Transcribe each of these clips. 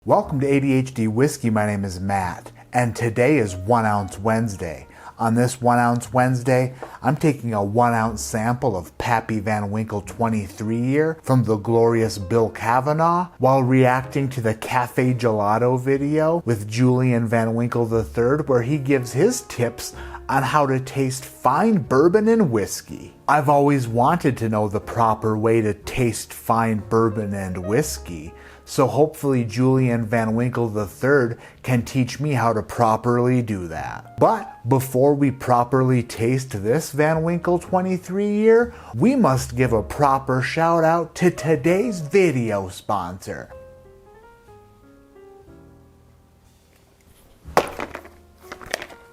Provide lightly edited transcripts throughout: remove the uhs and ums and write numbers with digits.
Welcome to ADHD Whiskey. My name is Matt, and today is 1 Ounce Wednesday. On this 1 Ounce Wednesday, I'm taking a 1 ounce sample of Pappy Van Winkle 23 year from the glorious Bill Kavanaugh while reacting to the Cafe Gelato video with Julian Van Winkle III, where he gives his tips on how to taste fine bourbon and whiskey. I've always wanted to know the proper way to taste fine bourbon and whiskey, so hopefully Julian Van Winkle III can teach me how to properly do that. But before we properly taste this Van Winkle 23 year, we must give a proper shout out to today's video sponsor.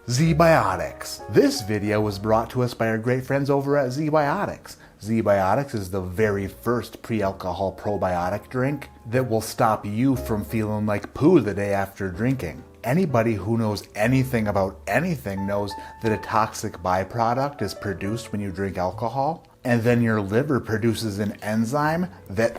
ZBiotics. This video was brought to us by our great friends over at ZBiotics. ZBiotics is the very first pre-alcohol probiotic drink that will stop you from feeling like poo the day after drinking. Anybody who knows anything about anything knows that a toxic byproduct is produced when you drink alcohol, and then your liver produces an enzyme that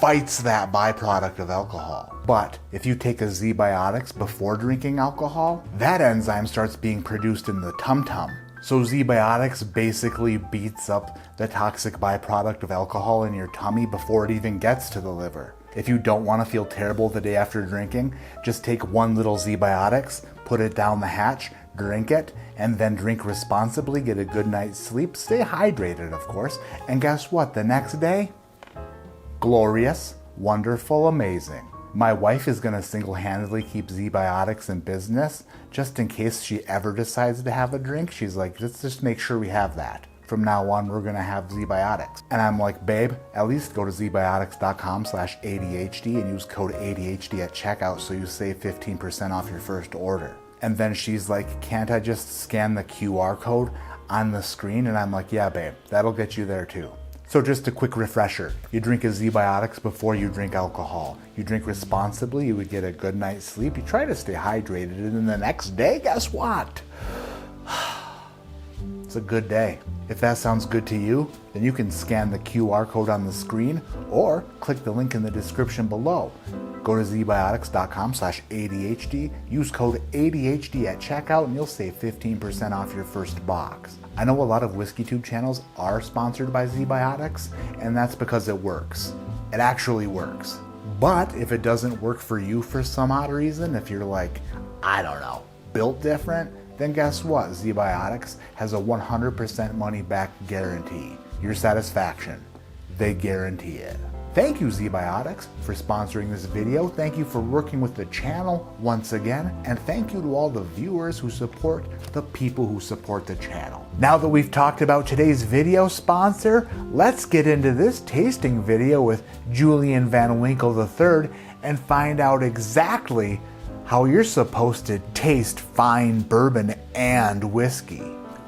fights that byproduct of alcohol. But if you take a ZBiotics before drinking alcohol, that enzyme starts being produced in the tum-tum. So ZBiotics basically beats up the toxic byproduct of alcohol in your tummy before it even gets to the liver. If you don't want to feel terrible the day after drinking, just take one little ZBiotics, put it down the hatch, drink it, and then drink responsibly, get a good night's sleep, stay hydrated of course, and guess what, the next day? Glorious, wonderful, amazing. My wife is going to single-handedly keep ZBiotics in business just in case she ever decides to have a drink. She's like, let's just make sure we have that. From now on, we're going to have ZBiotics. And I'm like, babe, at least go to zbiotics.com/ADHD and use code ADHD at checkout so you save 15% off your first order. And then she's like, can't I just scan the QR code on the screen? And I'm like, yeah, babe, that'll get you there too. So just a quick refresher, you drink a ZBiotics before you drink alcohol. You drink responsibly, you would get a good night's sleep, you try to stay hydrated, and then the next day, guess what? It's a good day. If that sounds good to you, then you can scan the QR code on the screen or click the link in the description below. Go to zbiotics.com/ADHD, use code ADHD at checkout, and you'll save 15% off your first box. I know a lot of WhiskeyTube channels are sponsored by ZBiotics, and that's because it works. It actually works. But if it doesn't work for you for some odd reason, if you're like, I don't know, built different, then guess what? ZBiotics has a 100% money back guarantee. Your satisfaction, they guarantee it. Thank you, ZBiotics, for sponsoring this video. Thank you for working with the channel once again. And thank you to all the viewers who support the people who support the channel. Now that we've talked about today's video sponsor, let's get into this tasting video with Julian Van Winkle III and find out exactly how you're supposed to taste fine bourbon and whiskey.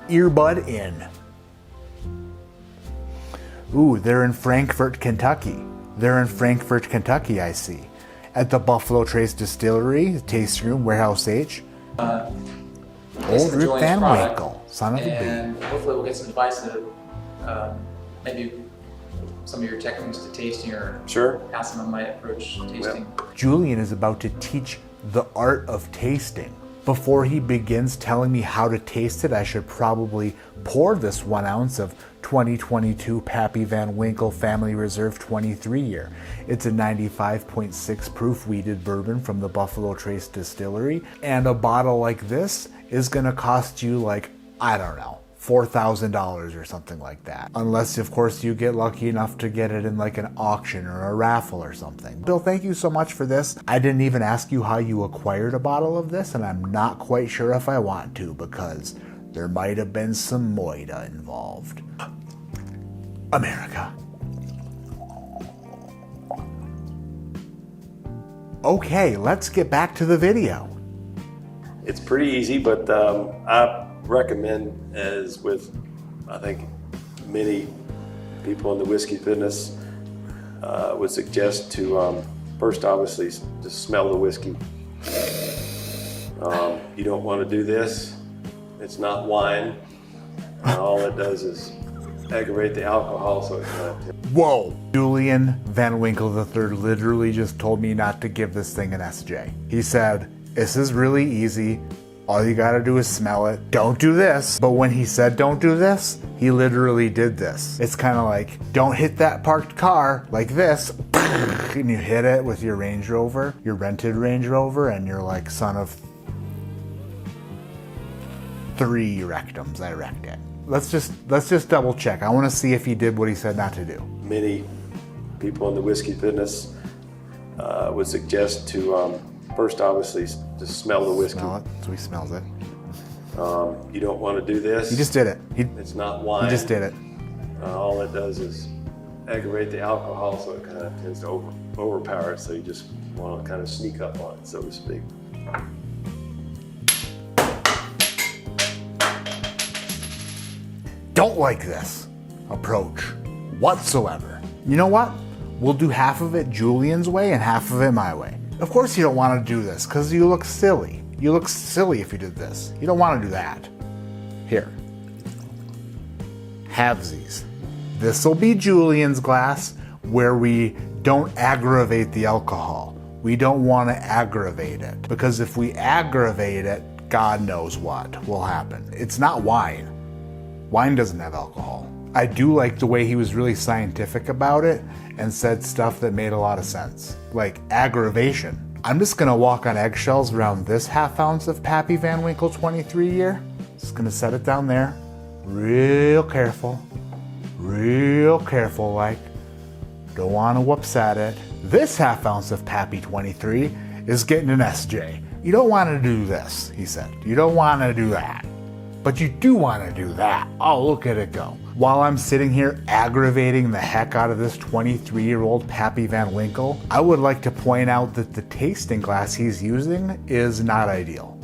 Earbud in. Ooh, they're in Frankfort, Kentucky. They're in Frankfort, Kentucky, I see. At the Buffalo Trace Distillery, Tasting Room, Warehouse H. Old Rip Van Winkle, son of a bitch. And hopefully we'll get some advice to maybe some of your techniques to tasting or pass them on my approach to tasting. Julian is about to teach the art of tasting. Before he begins telling me how to taste it, I should probably pour this 1 ounce of 2022 Pappy Van Winkle Family Reserve 23 year. It's a 95.6 proof wheated bourbon from the Buffalo Trace Distillery, and a bottle like this is gonna cost you like, I don't know, $4,000 or something like that. Unless, of course, you get lucky enough to get it in like an auction or a raffle or something. Bill, thank you so much for this. I didn't even ask you how you acquired a bottle of this, and I'm not quite sure if I want to because there might have been some moida involved. America. Okay, let's get back to the video. It's pretty easy, but I recommend, as with I think many people in the whiskey business, would suggest to first obviously just smell the whiskey. You don't want to do this. It's not wine. All it does is aggravate the alcohol, so it kind of... Whoa! Julian Van Winkle III literally just told me not to give this thing an SJ. He said, this is really easy. All you gotta do is smell it. Don't do this. But when he said don't do this, he literally did this. It's kind of like, don't hit that parked car like this. And you hit it with your Range Rover, your rented Range Rover, and you're like son of 3 rectums. I wrecked it. Let's just double check. I want to see if he did what he said not to do. Many people in the whiskey business would suggest to first, obviously, to smell the whiskey. Smell it, so he smells it. You don't want to do this. He just did it. It's not wine. He just did it. All it does is aggravate the alcohol, so it kind of tends to overpower it. So you just want to kind of sneak up on it, so to speak. Don't like this approach whatsoever. You know what? We'll do half of it Julian's way and half of it my way. Of course you don't want to do this because you look silly. You look silly if you did this. You don't want to do that. Here. Halvesies. This'll be Julian's glass where we don't aggravate the alcohol. We don't want to aggravate it because if we aggravate it, God knows what will happen. It's not wine. Wine doesn't have alcohol. I do like the way he was really scientific about it and said stuff that made a lot of sense, like aggravation. I'm just gonna walk on eggshells around this half ounce of Pappy Van Winkle 23 year. Just gonna set it down there, real careful like. Don't wanna upset it. This half ounce of Pappy 23 is getting an SJ. You don't wanna do this, he said. You don't wanna do that. But you do want to do that. Oh, look at it go. While I'm sitting here aggravating the heck out of this 23-year-old Pappy Van Winkle, I would like to point out that the tasting glass he's using is not ideal.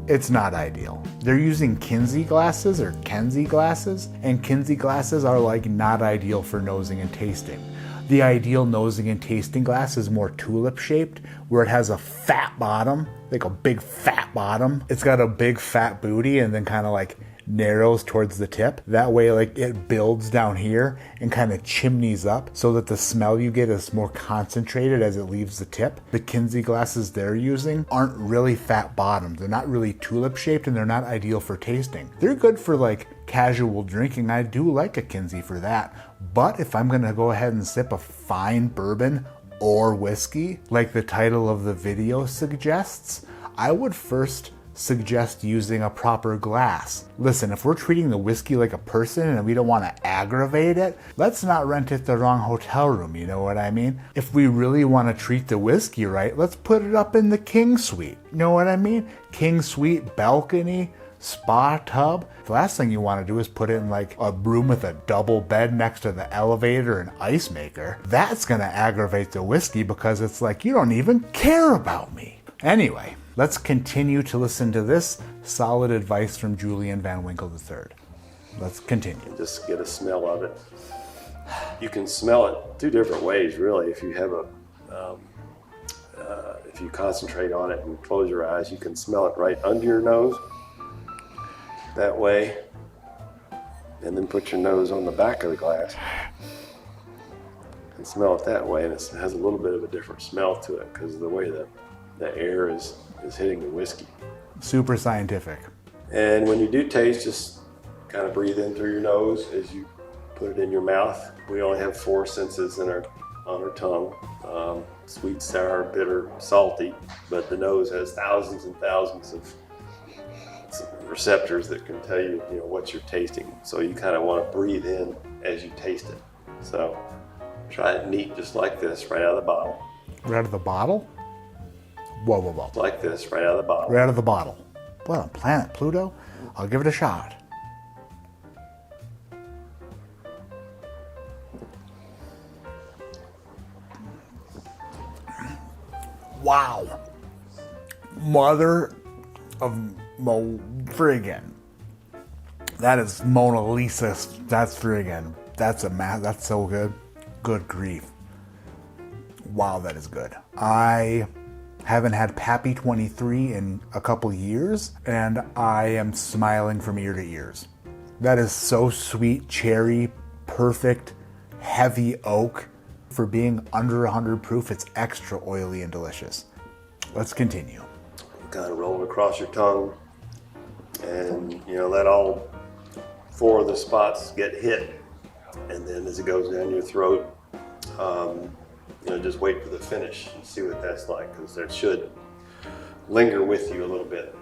It's not ideal. They're using Kinsey glasses or Kenzie glasses, and Kinsey glasses are like not ideal for nosing and tasting. The ideal nosing and tasting glass is more tulip shaped, where it has a fat bottom, like a big fat bottom. It's got a big fat booty and then kind of like narrows towards the tip. That way like it builds down here and kind of chimneys up so that the smell you get is more concentrated as it leaves the tip. The Kinsey glasses they're using aren't really fat bottomed. They're not really tulip shaped and they're not ideal for tasting. They're good for like casual drinking. I do like a Kinsey for that. But if I'm gonna go ahead and sip a fine bourbon or whiskey, like the title of the video suggests, I would first suggest using a proper glass. Listen, if we're treating the whiskey like a person and we don't want to aggravate it, let's not rent it the wrong hotel room, you know what I mean? If we really want to treat the whiskey right, let's put it up in the King Suite, you know what I mean? King Suite, balcony, spa tub. The last thing you want to do is put it in like a room with a double bed next to the elevator and ice maker. That's gonna aggravate the whiskey because it's like, you don't even care about me. Anyway, let's continue to listen to this solid advice from Julian Van Winkle III. Let's continue. Just get a smell of it. You can smell it 2 different ways, really. If you have if you concentrate on it and close your eyes, you can smell it right under your nose. That way, and then put your nose on the back of the glass and smell it that way, and it has a little bit of a different smell to it because of the way the air is hitting the whiskey. Super scientific. And when you do taste, just kind of breathe in through your nose as you put it in your mouth. We only have 4 senses on our tongue. Sweet, sour, bitter, salty, but the nose has thousands and thousands of receptors that can tell you, what you're tasting. So you kind of want to breathe in as you taste it. So try it neat, just like this, right out of the bottle. Right out of the bottle? Whoa, whoa, whoa. Like this, right out of the bottle. Right out of the bottle. What, on planet Pluto? I'll give it a shot. Wow. Mother of friggin'. That is Mona Lisa. That's friggin'. That's so good. Good grief. Wow, that is good. I haven't had Pappy 23 in a couple years, and I am smiling from ear to ears. That is so sweet, cherry, perfect, heavy oak. For being under 100 proof, it's extra oily and delicious. Let's continue. Kind of roll it across your tongue, and let all 4 of the spots get hit, and then as it goes down your throat, just wait for the finish and see what that's like, because that should linger with you a little bit.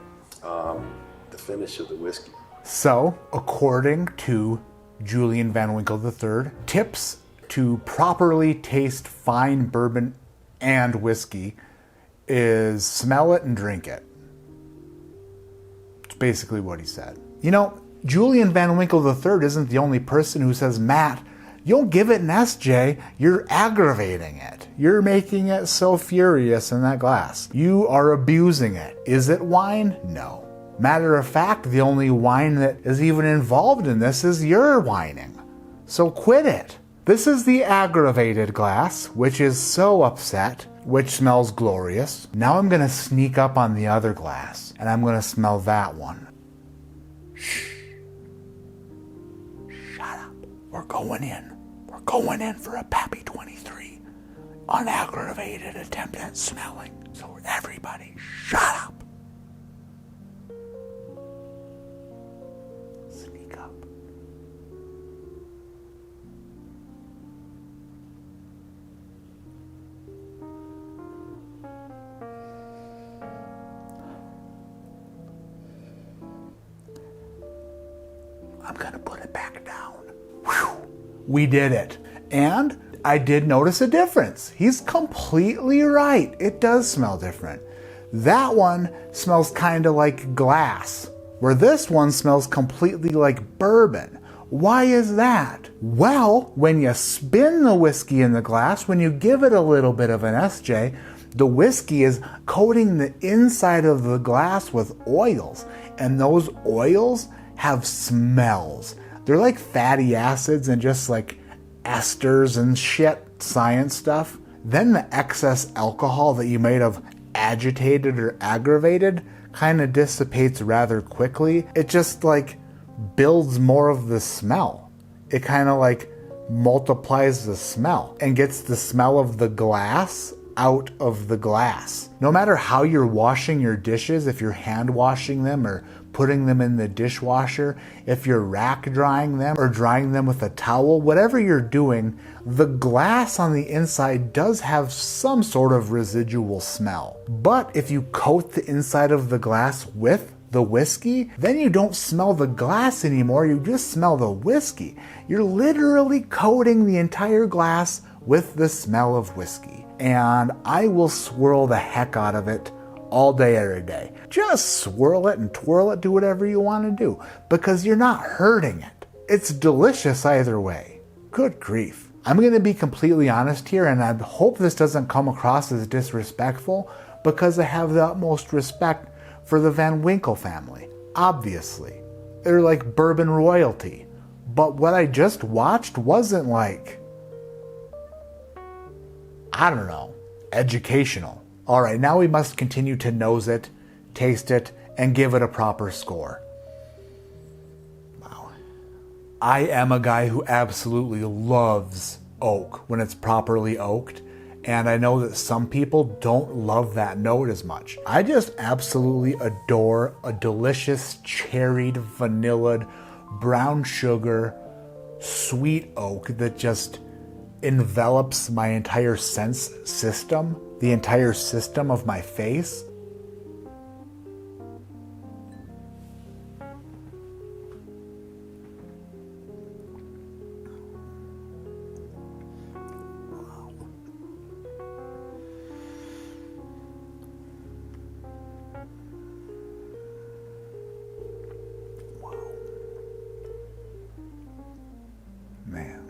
The finish of the whiskey. So, according to Julian Van Winkle III, tips to properly taste fine bourbon and whiskey is smell it and drink it. It's basically what he said. Julian Van Winkle III isn't the only person who says, Matt, you don't give it an SJ, you're aggravating it. You're making it so furious in that glass. You are abusing it. Is it wine? No. Matter of fact, the only wine that is even involved in this is your whining. So quit it. This is the aggravated glass, which is so upset, which smells glorious. Now I'm going to sneak up on the other glass, and I'm going to smell that one. Shh. Shut up. We're going in. We're going in for a Pappy 23. Unaggravated attempt at smelling. So everybody, shut up. Sneak up. I'm going to put it back down. Whew. We did it. And I did notice a difference. He's completely right. It does smell different. That one smells kind of like glass, where this one smells completely like bourbon. Why is that? Well, when you spin the whiskey in the glass, when you give it a little bit of an SJ, the whiskey is coating the inside of the glass with oils, and those oils have smells. They're like fatty acids and just like esters and shit, science stuff. Then the excess alcohol that you might have agitated or aggravated kind of dissipates rather quickly. It just like builds more of the smell. It kind of like multiplies the smell and gets the smell of the glass out of the glass. No matter how you're washing your dishes, if you're hand washing them or putting them in the dishwasher, if you're rack drying them or drying them with a towel, whatever you're doing, the glass on the inside does have some sort of residual smell. But if you coat the inside of the glass with the whiskey, then you don't smell the glass anymore, you just smell the whiskey. You're literally coating the entire glass with the smell of whiskey. And I will swirl the heck out of it all day, every day. Just swirl it and twirl it, do whatever you want to do, because you're not hurting it. It's delicious either way. Good grief. I'm going to be completely honest here, and I hope this doesn't come across as disrespectful, because I have the utmost respect for the Van Winkle family. Obviously, they're like bourbon royalty. But what I just watched wasn't like, I don't know, educational. All right, now we must continue to nose it, taste it, and give it a proper score. Wow. I am a guy who absolutely loves oak when it's properly oaked, and I know that some people don't love that note as much. I just absolutely adore a delicious cherried, vanillaed, brown sugar, sweet oak that just envelops my entire sense system, the entire system of my face. Man,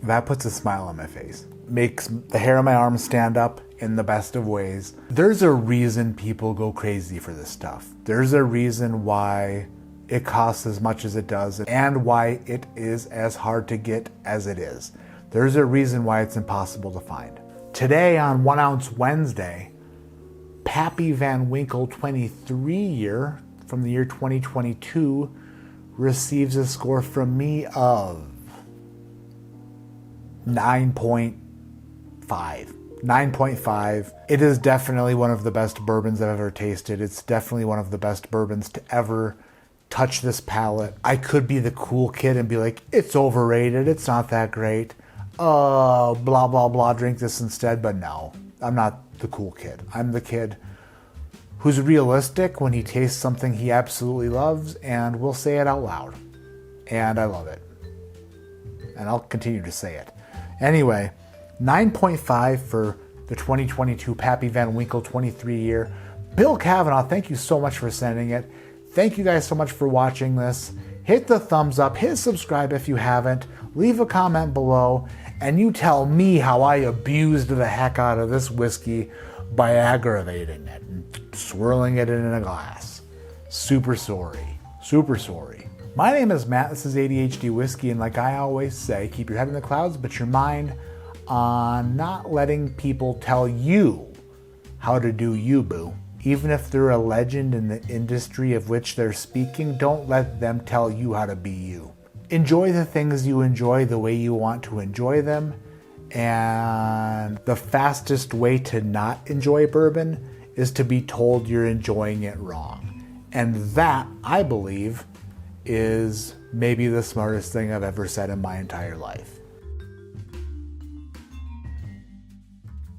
that puts a smile on my face. Makes the hair on my arm stand up in the best of ways. There's a reason people go crazy for this stuff. There's a reason why it costs as much as it does and why it is as hard to get as it is. There's a reason why it's impossible to find. Today on 1 Ounce Wednesday, Pappy Van Winkle 23 year from the year 2022 receives a score from me of 9.5. 9.5. It is definitely one of the best bourbons I've ever tasted. It's definitely one of the best bourbons to ever touch this palate. I could be the cool kid and be like, it's overrated, it's not that great. Blah, blah, blah, drink this instead. But no, I'm not the cool kid. I'm the kid who's realistic when he tastes something he absolutely loves and will say it out loud. And I love it. And I'll continue to say it. Anyway, 9.5 for the 2022 Pappy Van Winkle 23 year. Bill Kavanaugh, thank you so much for sending it. Thank you guys so much for watching this. Hit the thumbs up, hit subscribe if you haven't, leave a comment below, and you tell me how I abused the heck out of this whiskey by aggravating it and swirling it in a glass. Super sorry. Super sorry. My name is Matt, this is ADHD Whiskey, and like I always say, keep your head in the clouds, but your mind on not letting people tell you how to do you, boo. Even if they're a legend in the industry of which they're speaking, don't let them tell you how to be you. Enjoy the things you enjoy the way you want to enjoy them, and the fastest way to not enjoy bourbon is to be told you're enjoying it wrong. And that, I believe, is maybe the smartest thing I've ever said in my entire life.